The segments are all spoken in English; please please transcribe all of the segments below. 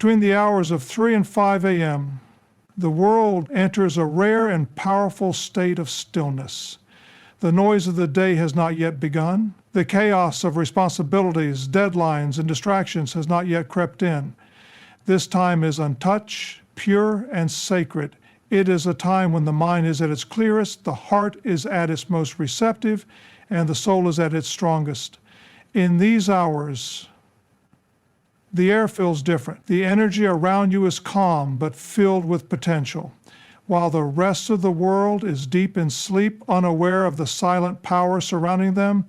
Between the hours of 3 and 5 a.m., the world enters a rare and powerful state of stillness. The noise of the day has not yet begun. The chaos of responsibilities, deadlines, and distractions has not yet crept in. This time is untouched, pure, and sacred. It is a time when the mind is at its clearest, the heart is at its most receptive, and the soul is at its strongest. In these hours, the air feels different. The energy around you is calm but filled with potential. While the rest of the world is deep in sleep, unaware of the silent power surrounding them,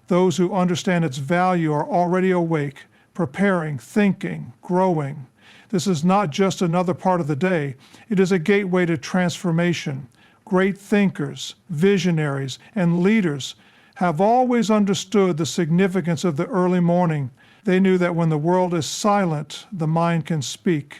those who understand its value are already awake, preparing, thinking, growing. This is not just another part of the day. It is a gateway to transformation. Great thinkers, visionaries, and leaders have always understood the significance of the early morning. They knew that when the world is silent, the mind can speak.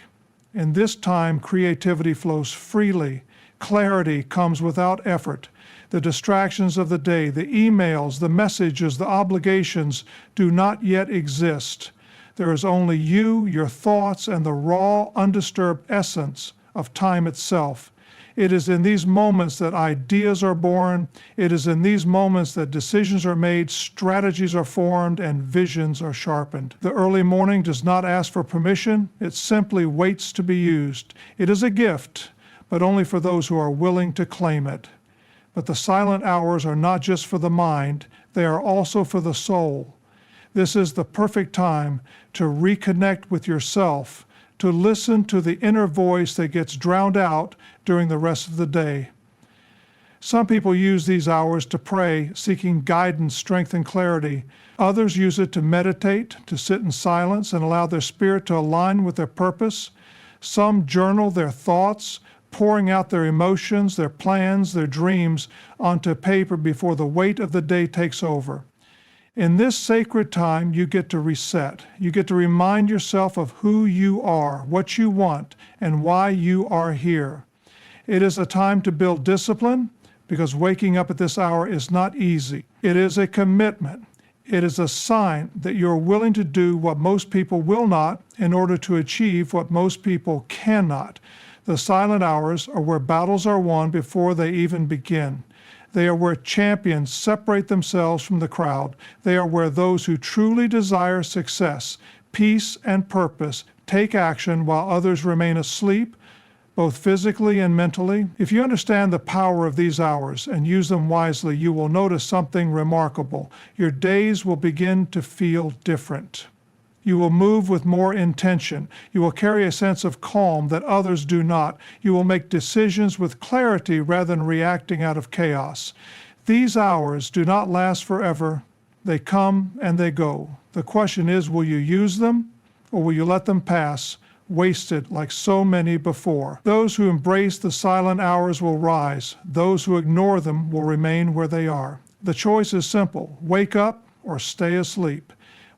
In this time, creativity flows freely. Clarity comes without effort. The distractions of the day, the emails, the messages, the obligations do not yet exist. There is only you, your thoughts, and the raw, undisturbed essence of time itself. It is in these moments that ideas are born. It is in these moments that decisions are made, strategies are formed, and visions are sharpened. The early morning does not ask for permission. It simply waits to be used. It is a gift, but only for those who are willing to claim it. But the silent hours are not just for the mind. They are also for the soul. This is the perfect time to reconnect with yourself, to listen to the inner voice that gets drowned out during the rest of the day. Some people use these hours to pray, seeking guidance, strength, and clarity. Others use it to meditate, to sit in silence and allow their spirit to align with their purpose. Some journal their thoughts, pouring out their emotions, their plans, their dreams onto paper before the weight of the day takes over. In this sacred time, you get to reset. You get to remind yourself of who you are, what you want, and why you are here. It is a time to build discipline, because waking up at this hour is not easy. It is a commitment. It is a sign that you're willing to do what most people will not in order to achieve what most people cannot. The silent hours are where battles are won before they even begin. They are where champions separate themselves from the crowd. They are where those who truly desire success, peace, and purpose take action while others remain asleep, both physically and mentally. If you understand the power of these hours and use them wisely, you will notice something remarkable. Your days will begin to feel different. You will move with more intention. You will carry a sense of calm that others do not. You will make decisions with clarity rather than reacting out of chaos. These hours do not last forever. They come and they go. The question is, will you use them or will you let them pass, wasted like so many before? Those who embrace the silent hours will rise. Those who ignore them will remain where they are. The choice is simple: wake up or stay asleep.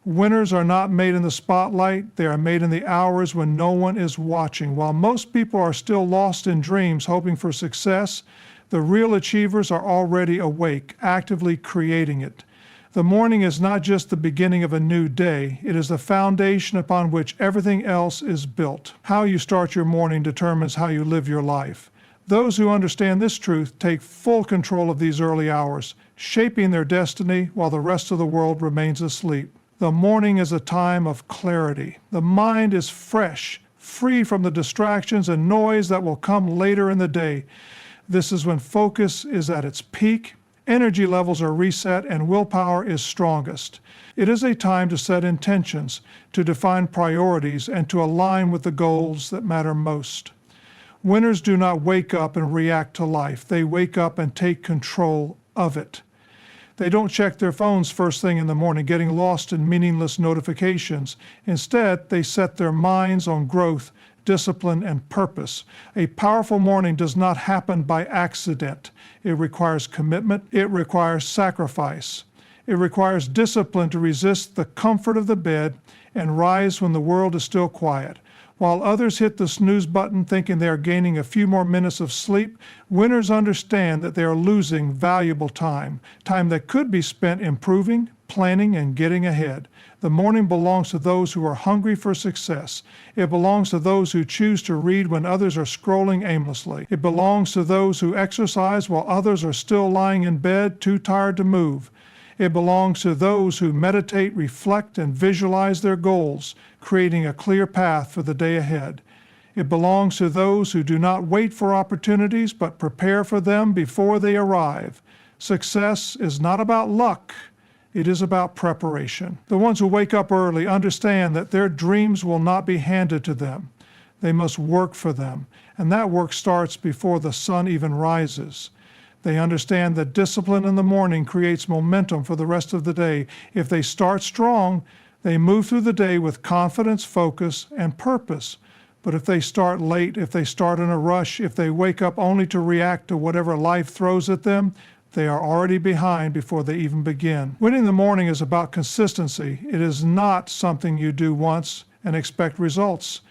Winners are not made in the spotlight. They are made in the hours when no one is watching. While most people are still lost in dreams, hoping for success, the real achievers are already awake, actively creating it. The morning is not just the beginning of a new day. It is the foundation upon which everything else is built. How you start your morning determines how you live your life. Those who understand this truth take full control of these early hours, shaping their destiny while the rest of the world remains asleep. The morning is a time of clarity. The mind is fresh, free from the distractions and noise that will come later in the day. This is when focus is at its peak, energy levels are reset, and willpower is strongest. It is a time to set intentions, to define priorities, and to align with the goals that matter most. Winners do not wake up and react to life. They wake up and take control of it. They don't check their phones first thing in the morning, getting lost in meaningless notifications. Instead, they set their minds on growth, discipline, and purpose. A powerful morning does not happen by accident. It requires commitment. It requires sacrifice. It requires discipline to resist the comfort of the bed and rise when the world is still quiet. While others hit the snooze button thinking they are gaining a few more minutes of sleep, winners understand that they are losing valuable time, time that could be spent improving, planning, and getting ahead. The morning belongs to those who are hungry for success. It belongs to those who choose to read when others are scrolling aimlessly. It belongs to those who exercise while others are still lying in bed, too tired to move. It belongs to those who meditate, reflect, and visualize their goals, creating a clear path for the day ahead. It belongs to those who do not wait for opportunities, but prepare for them before they arrive. Success is not about luck. It is about preparation. The ones who wake up early understand that their dreams will not be handed to them. They must work for them, and that work starts before the sun even rises. They understand that discipline in the morning creates momentum for the rest of the day. If they start strong, they move through the day with confidence, focus, and purpose. But if they start late, if they start in a rush, if they wake up only to react to whatever life throws at them, they are already behind before they even begin. Winning the morning is about consistency. It is not something you do once and expect results.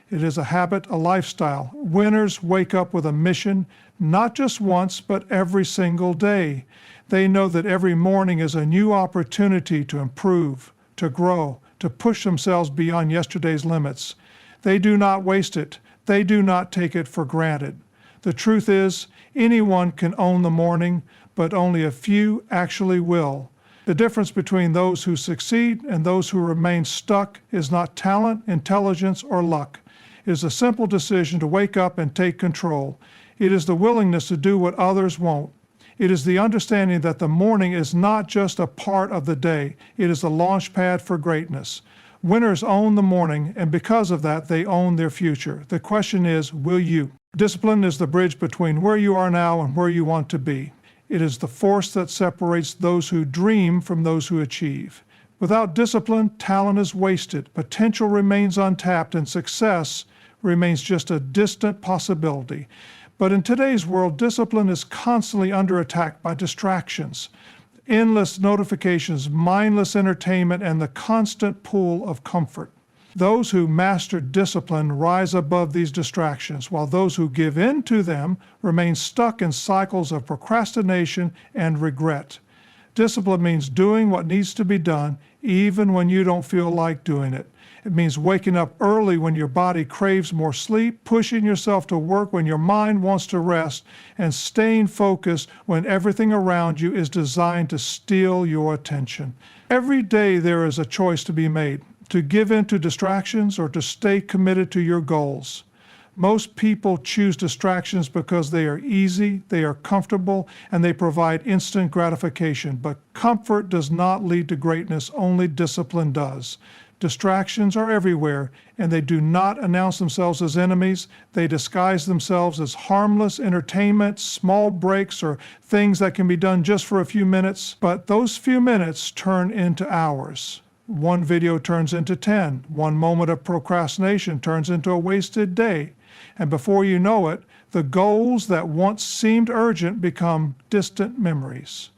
It is a habit, a lifestyle. Winners wake up with a mission, not just once, but every single day. They know that every morning is a new opportunity to improve, to grow, to push themselves beyond yesterday's limits. They do not waste it. They do not take it for granted. The truth is, anyone can own the morning, but only a few actually will. The difference between those who succeed and those who remain stuck is not talent, intelligence, or luck. It is a simple decision to wake up and take control. It is the willingness to do what others won't. It is the understanding that the morning is not just a part of the day. It is the launch pad for greatness. Winners own the morning, and because of that, they own their future. The question is, will you? Discipline is the bridge between where you are now and where you want to be. It is the force that separates those who dream from those who achieve. Without discipline, talent is wasted, potential remains untapped, and success remains just a distant possibility. But in today's world, discipline is constantly under attack by distractions, endless notifications, mindless entertainment, and the constant pull of comfort. Those who master discipline rise above these distractions, while those who give in to them remain stuck in cycles of procrastination and regret. Discipline means doing what needs to be done, even when you don't feel like doing it. It means waking up early when your body craves more sleep, pushing yourself to work when your mind wants to rest, and staying focused when everything around you is designed to steal your attention. Every day there is a choice to be made, to give in to distractions or to stay committed to your goals. Most people choose distractions because they are easy, they are comfortable, and they provide instant gratification. But comfort does not lead to greatness, only discipline does. Distractions are everywhere, and they do not announce themselves as enemies. They disguise themselves as harmless entertainment, small breaks, or things that can be done just for a few minutes. But those few minutes turn into hours. One video turns into 10. One moment of procrastination turns into a wasted day. And before you know it, the goals that once seemed urgent become distant memories.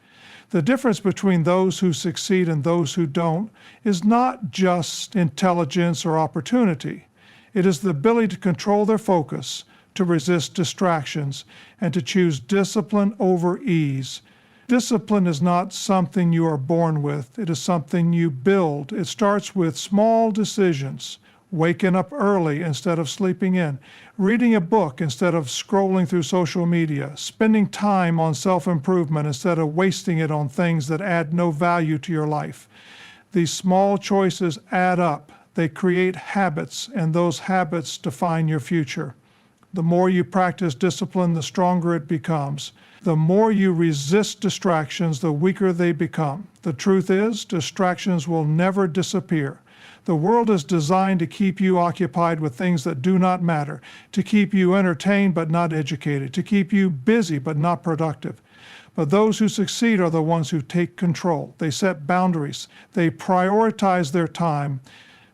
The difference between those who succeed and those who don't is not just intelligence or opportunity. It is the ability to control their focus, to resist distractions, and to choose discipline over ease. Discipline is not something you are born with. It is something you build. It starts with small decisions. Waking up early instead of sleeping in, reading a book instead of scrolling through social media, spending time on self-improvement instead of wasting it on things that add no value to your life. These small choices add up. They create habits, and those habits define your future. The more you practice discipline, the stronger it becomes. The more you resist distractions, the weaker they become. The truth is, distractions will never disappear. The world is designed to keep you occupied with things that do not matter, to keep you entertained but not educated, to keep you busy but not productive. But those who succeed are the ones who take control. They set boundaries. They prioritize their time.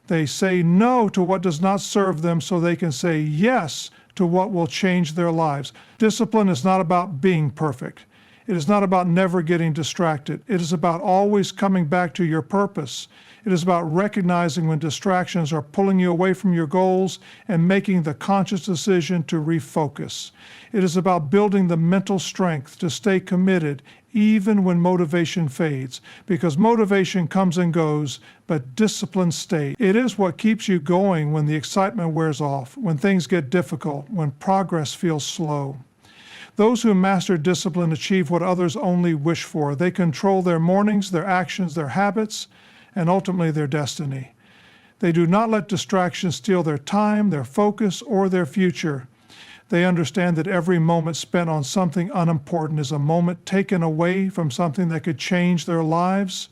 They say no to what does not serve them so they can say yes to what will change their lives. Discipline is not about being perfect. It is not about never getting distracted. It is about always coming back to your purpose. It is about recognizing when distractions are pulling you away from your goals and making the conscious decision to refocus. It is about building the mental strength to stay committed even when motivation fades, because motivation comes and goes, but discipline stays. It is what keeps you going when the excitement wears off, when things get difficult, when progress feels slow. Those who master discipline achieve what others only wish for. They control their mornings, their actions, their habits, and ultimately their destiny. They do not let distractions steal their time, their focus, or their future. They understand that every moment spent on something unimportant is a moment taken away from something that could change their lives.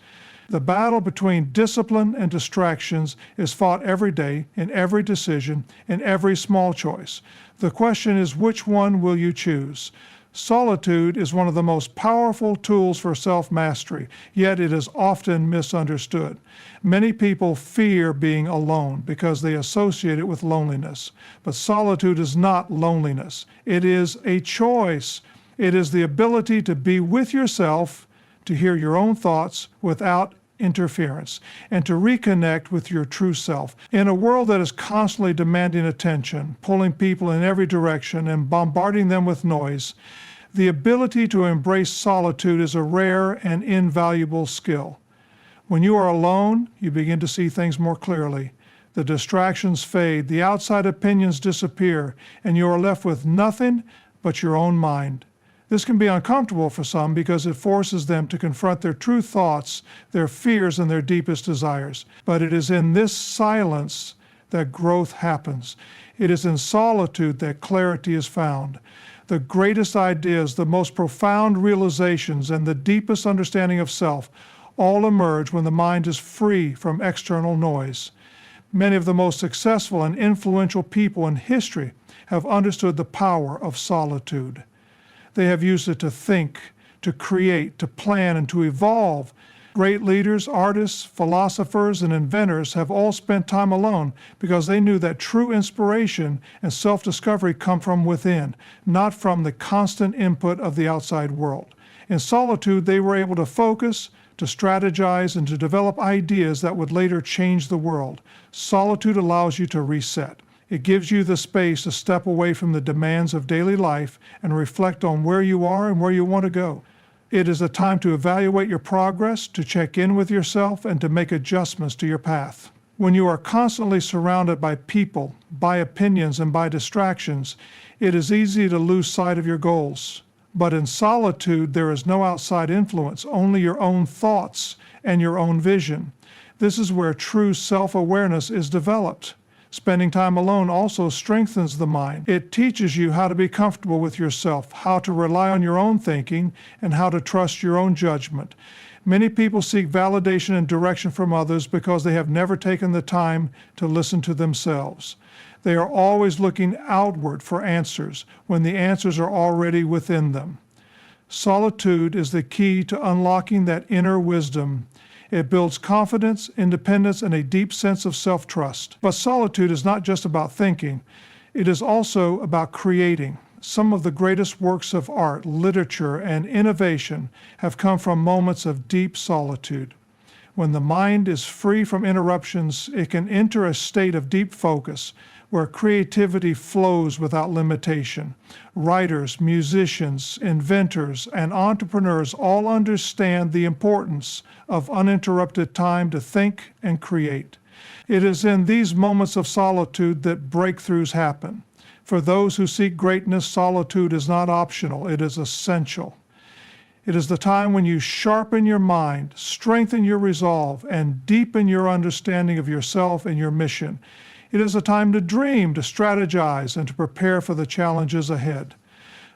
The battle between discipline and distractions is fought every day, in every decision, in every small choice. The question is, which one will you choose? Solitude is one of the most powerful tools for self-mastery, yet it is often misunderstood. Many people fear being alone because they associate it with loneliness. But solitude is not loneliness. It is a choice. It is the ability to be with yourself, to hear your own thoughts without interference, and to reconnect with your true self. In a world that is constantly demanding attention, pulling people in every direction, and bombarding them with noise, the ability to embrace solitude is a rare and invaluable skill. When you are alone, you begin to see things more clearly. The distractions fade, the outside opinions disappear, and you are left with nothing but your own mind. This can be uncomfortable for some because it forces them to confront their true thoughts, their fears, and their deepest desires. But it is in this silence that growth happens. It is in solitude that clarity is found. The greatest ideas, the most profound realizations, and the deepest understanding of self all emerge when the mind is free from external noise. Many of the most successful and influential people in history have understood the power of solitude. They have used it to think, to create, to plan, and to evolve. Great leaders, artists, philosophers, and inventors have all spent time alone because they knew that true inspiration and self-discovery come from within, not from the constant input of the outside world. In solitude, they were able to focus, to strategize, and to develop ideas that would later change the world. Solitude allows you to reset. It gives you the space to step away from the demands of daily life and reflect on where you are and where you want to go. It is a time to evaluate your progress, to check in with yourself, and to make adjustments to your path. When you are constantly surrounded by people, by opinions, and by distractions, it is easy to lose sight of your goals. But in solitude, there is no outside influence, only your own thoughts and your own vision. This is where true self-awareness is developed. Spending time alone also strengthens the mind. It teaches you how to be comfortable with yourself, how to rely on your own thinking, and how to trust your own judgment. Many people seek validation and direction from others because they have never taken the time to listen to themselves. They are always looking outward for answers when the answers are already within them. Solitude is the key to unlocking that inner wisdom. It builds confidence, independence, and a deep sense of self-trust. But solitude is not just about thinking. It is also about creating. Some of the greatest works of art, literature, and innovation have come from moments of deep solitude. When the mind is free from interruptions, it can enter a state of deep focus where creativity flows without limitation. Writers, musicians, inventors, and entrepreneurs all understand the importance of uninterrupted time to think and create. It is in these moments of solitude that breakthroughs happen. For those who seek greatness, solitude is not optional, it is essential. It is the time when you sharpen your mind, strengthen your resolve, and deepen your understanding of yourself and your mission. It is a time to dream, to strategize, and to prepare for the challenges ahead.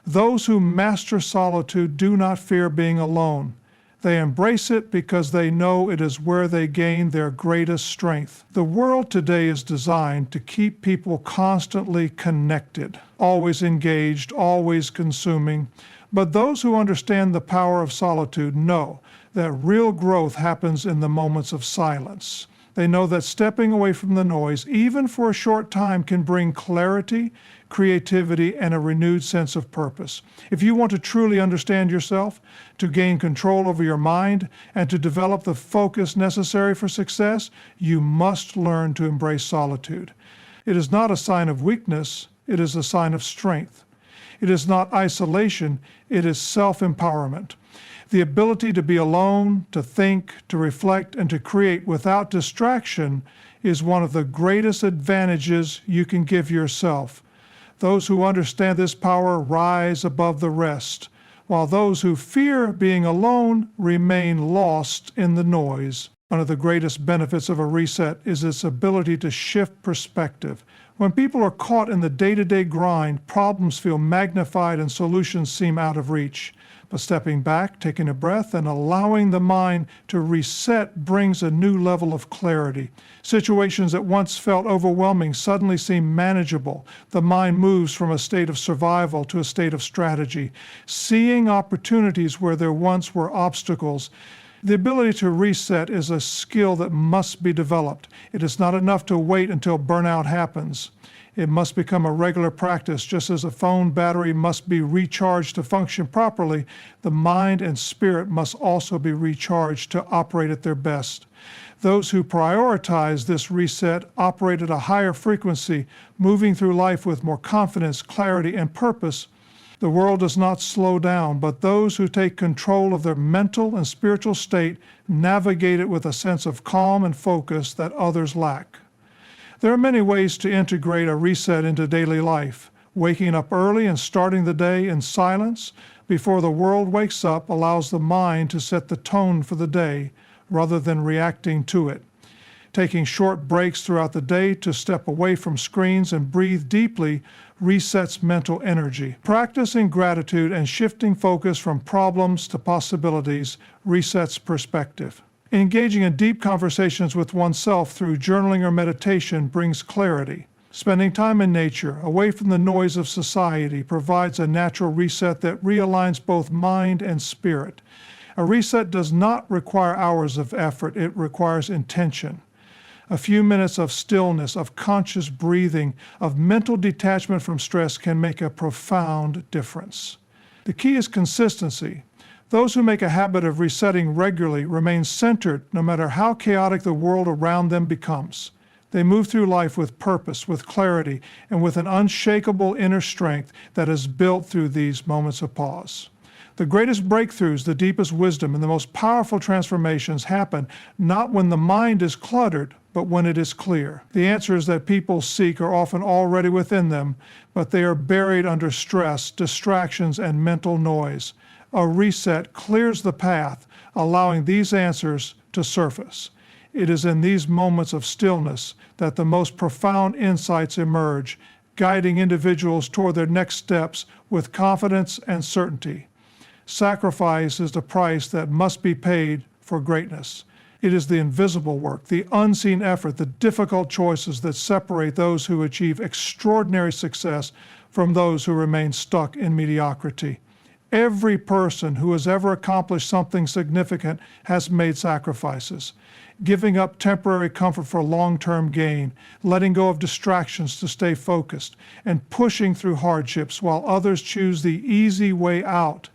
Those who master solitude do not fear being alone. They embrace it because they know it is where they gain their greatest strength. The world today is designed to keep people constantly connected, always engaged, always consuming. But those who understand the power of solitude know that real growth happens in the moments of silence. They know that stepping away from the noise, even for a short time, can bring clarity, creativity, and a renewed sense of purpose. If you want to truly understand yourself, to gain control over your mind, and to develop the focus necessary for success, you must learn to embrace solitude. It is not a sign of weakness, it is a sign of strength. It is not isolation, it is self-empowerment. The ability to be alone, to think, to reflect, and to create without distraction is one of the greatest advantages you can give yourself. Those who understand this power rise above the rest, while those who fear being alone remain lost in the noise. One of the greatest benefits of a reset is its ability to shift perspective. When people are caught in the day-to-day grind, problems feel magnified and solutions seem out of reach. But stepping back, taking a breath, and allowing the mind to reset brings a new level of clarity. Situations that once felt overwhelming suddenly seem manageable. The mind moves from a state of survival to a state of strategy, seeing opportunities where there once were obstacles. The ability to reset is a skill that must be developed. It is not enough to wait until burnout happens. It must become a regular practice. Just as a phone battery must be recharged to function properly, the mind and spirit must also be recharged to operate at their best. Those who prioritize this reset operate at a higher frequency, moving through life with more confidence, clarity, and purpose. The world does not slow down, but those who take control of their mental and spiritual state navigate it with a sense of calm and focus that others lack. There are many ways to integrate a reset into daily life. Waking up early and starting the day in silence before the world wakes up allows the mind to set the tone for the day rather than reacting to it. Taking short breaks throughout the day to step away from screens and breathe deeply resets mental energy. Practicing gratitude and shifting focus from problems to possibilities resets perspective. Engaging in deep conversations with oneself through journaling or meditation brings clarity. Spending time in nature, away from the noise of society, provides a natural reset that realigns both mind and spirit. A reset does not require hours of effort, it requires intention. A few minutes of stillness, of conscious breathing, of mental detachment from stress can make a profound difference. The key is consistency. Those who make a habit of resetting regularly remain centered no matter how chaotic the world around them becomes. They move through life with purpose, with clarity, and with an unshakable inner strength that is built through these moments of pause. The greatest breakthroughs, the deepest wisdom, and the most powerful transformations happen not when the mind is cluttered, but when it is clear. The answers that people seek are often already within them, but they are buried under stress, distractions, and mental noise. A reset clears the path, allowing these answers to surface. It is in these moments of stillness that the most profound insights emerge, guiding individuals toward their next steps with confidence and certainty. Sacrifice is the price that must be paid for greatness. It is the invisible work, the unseen effort, the difficult choices that separate those who achieve extraordinary success from those who remain stuck in mediocrity. Every person who has ever accomplished something significant has made sacrifices, giving up temporary comfort for long-term gain, letting go of distractions to stay focused, and pushing through hardships while others choose the easy way out.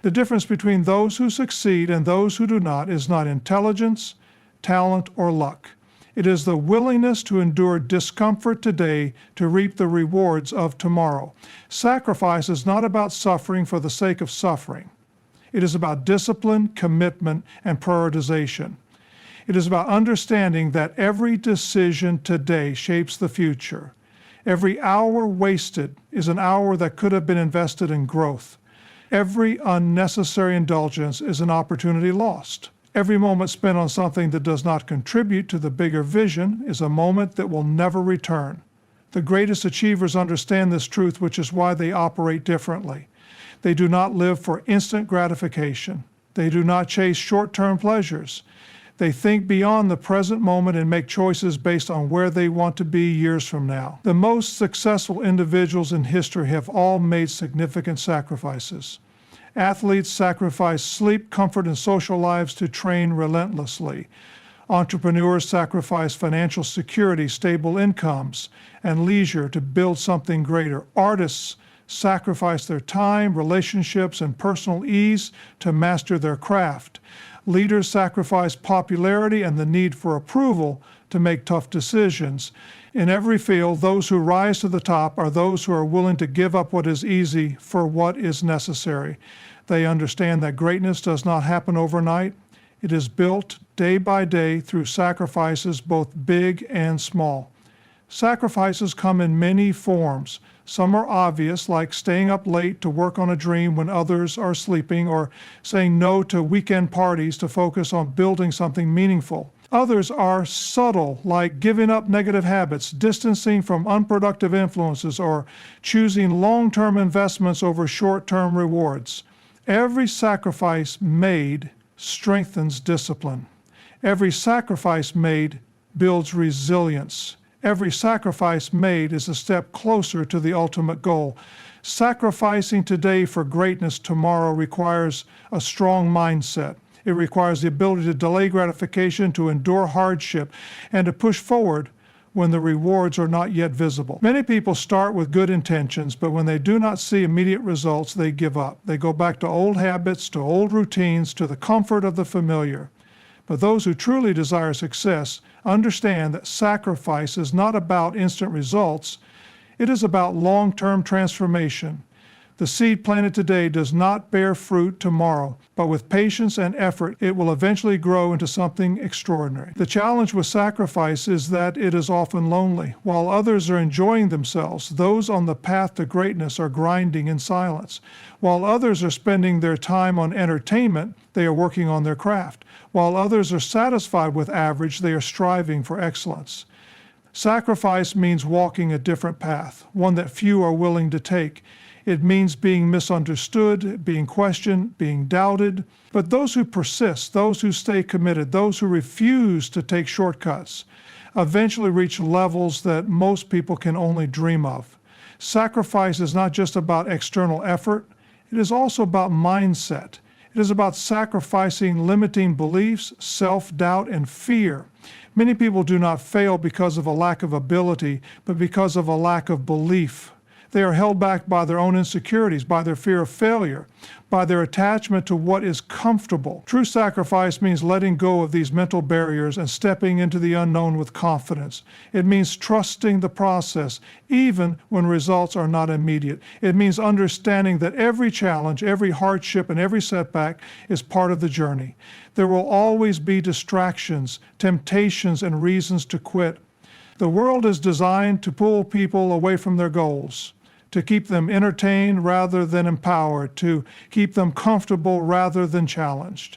The difference between those who succeed and those who do not is not intelligence, talent, or luck. It is the willingness to endure discomfort today to reap the rewards of tomorrow. Sacrifice is not about suffering for the sake of suffering. It is about discipline, commitment, and prioritization. It is about understanding that every decision today shapes the future. Every hour wasted is an hour that could have been invested in growth. Every unnecessary indulgence is an opportunity lost. Every moment spent on something that does not contribute to the bigger vision is a moment that will never return. The greatest achievers understand this truth, which is why they operate differently. They do not live for instant gratification. They do not chase short-term pleasures. They think beyond the present moment and make choices based on where they want to be years from now. The most successful individuals in history have all made significant sacrifices. Athletes sacrifice sleep, comfort, and social lives to train relentlessly. Entrepreneurs sacrifice financial security, stable incomes, and leisure to build something greater. Artists sacrifice their time, relationships, and personal ease to master their craft. Leaders sacrifice popularity and the need for approval to make tough decisions. In every field, those who rise to the top are those who are willing to give up what is easy for what is necessary. They understand that greatness does not happen overnight. It is built day by day through sacrifices, both big and small. Sacrifices come in many forms. Some are obvious, like staying up late to work on a dream when others are sleeping, or saying no to weekend parties to focus on building something meaningful. Others are subtle, like giving up negative habits, distancing from unproductive influences, or choosing long-term investments over short-term rewards. Every sacrifice made strengthens discipline. Every sacrifice made builds resilience. Every sacrifice made is a step closer to the ultimate goal. Sacrificing today for greatness tomorrow requires a strong mindset. It requires the ability to delay gratification, to endure hardship, and to push forward when the rewards are not yet visible. Many people start with good intentions, but when they do not see immediate results, they give up. They go back to old habits, to old routines, to the comfort of the familiar. But those who truly desire success understand that sacrifice is not about instant results. It is about long-term transformation. The seed planted today does not bear fruit tomorrow, but with patience and effort, it will eventually grow into something extraordinary. The challenge with sacrifice is that it is often lonely. While others are enjoying themselves, those on the path to greatness are grinding in silence. While others are spending their time on entertainment, they are working on their craft. While others are satisfied with average, they are striving for excellence. Sacrifice means walking a different path, one that few are willing to take. It means being misunderstood, being questioned, being doubted. But those who persist, those who stay committed, those who refuse to take shortcuts, eventually reach levels that most people can only dream of. Sacrifice is not just about external effort, it is also about mindset. It is about sacrificing limiting beliefs, self-doubt, and fear. Many people do not fail because of a lack of ability, but because of a lack of belief. They are held back by their own insecurities, by their fear of failure, by their attachment to what is comfortable. True sacrifice means letting go of these mental barriers and stepping into the unknown with confidence. It means trusting the process, even when results are not immediate. It means understanding that every challenge, every hardship, and every setback is part of the journey. There will always be distractions, temptations, and reasons to quit. The world is designed to pull people away from their goals, to keep them entertained rather than empowered, to keep them comfortable rather than challenged.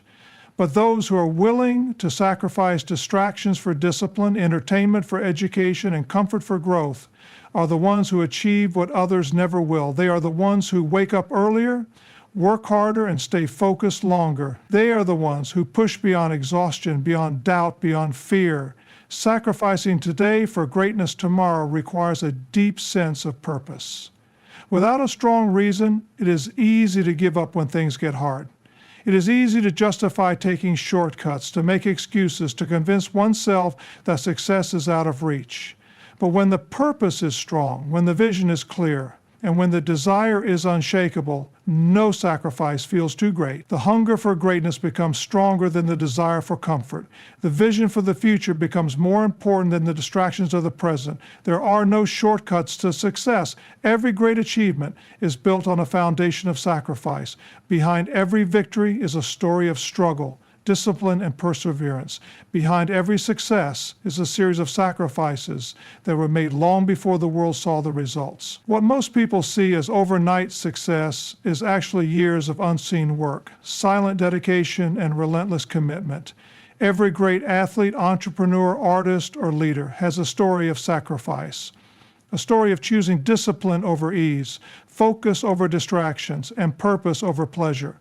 But those who are willing to sacrifice distractions for discipline, entertainment for education, and comfort for growth are the ones who achieve what others never will. They are the ones who wake up earlier, work harder, and stay focused longer. They are the ones who push beyond exhaustion, beyond doubt, beyond fear. Sacrificing today for greatness tomorrow requires a deep sense of purpose. Without a strong reason, it is easy to give up when things get hard. It is easy to justify taking shortcuts, to make excuses, to convince oneself that success is out of reach. But when the purpose is strong, when the vision is clear, and when the desire is unshakable, no sacrifice feels too great. The hunger for greatness becomes stronger than the desire for comfort. The vision for the future becomes more important than the distractions of the present. There are no shortcuts to success. Every great achievement is built on a foundation of sacrifice. Behind every victory is a story of struggle, discipline, and perseverance. Behind every success is a series of sacrifices that were made long before the world saw the results. What most people see as overnight success is actually years of unseen work, silent dedication, and relentless commitment. Every great athlete, entrepreneur, artist, or leader has a story of sacrifice, a story of choosing discipline over ease, focus over distractions, and purpose over pleasure.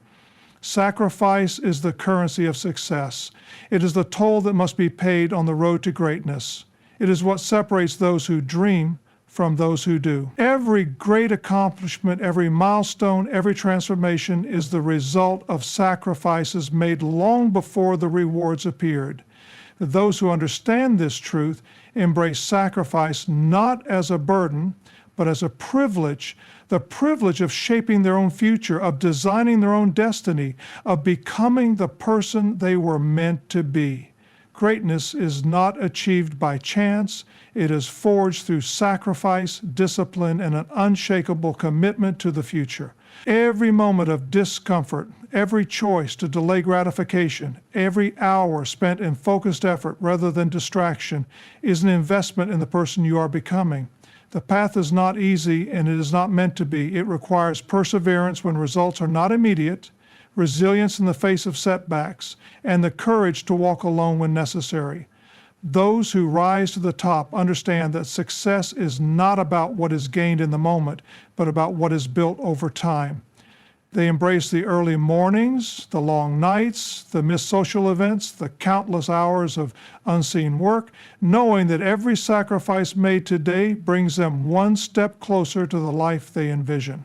Sacrifice is the currency of success. It is the toll that must be paid on the road to greatness. It is what separates those who dream from those who do. Every great accomplishment, every milestone, every transformation is the result of sacrifices made long before the rewards appeared. Those who understand this truth embrace sacrifice not as a burden, but as a privilege, the privilege of shaping their own future, of designing their own destiny, of becoming the person they were meant to be. Greatness is not achieved by chance. It is forged through sacrifice, discipline, and an unshakable commitment to the future. Every moment of discomfort, every choice to delay gratification, every hour spent in focused effort rather than distraction is an investment in the person you are becoming. The path is not easy, and it is not meant to be. It requires perseverance when results are not immediate, resilience in the face of setbacks, and the courage to walk alone when necessary. Those who rise to the top understand that success is not about what is gained in the moment, but about what is built over time. They embrace the early mornings, the long nights, the missed social events, the countless hours of unseen work, knowing that every sacrifice made today brings them one step closer to the life they envision.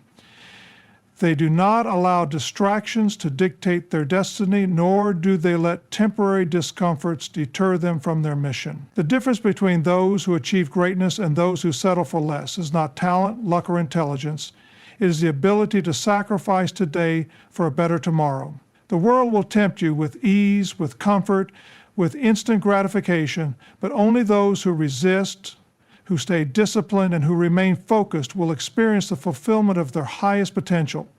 They do not allow distractions to dictate their destiny, nor do they let temporary discomforts deter them from their mission. The difference between those who achieve greatness and those who settle for less is not talent, luck, or intelligence. It is the ability to sacrifice today for a better tomorrow. The world will tempt you with ease, with comfort, with instant gratification, but only those who resist, who stay disciplined, and who remain focused will experience the fulfillment of their highest potential.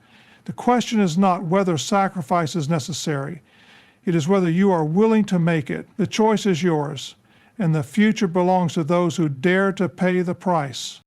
The question is not whether sacrifice is necessary. It is whether you are willing to make it. The choice is yours, and the future belongs to those who dare to pay the price.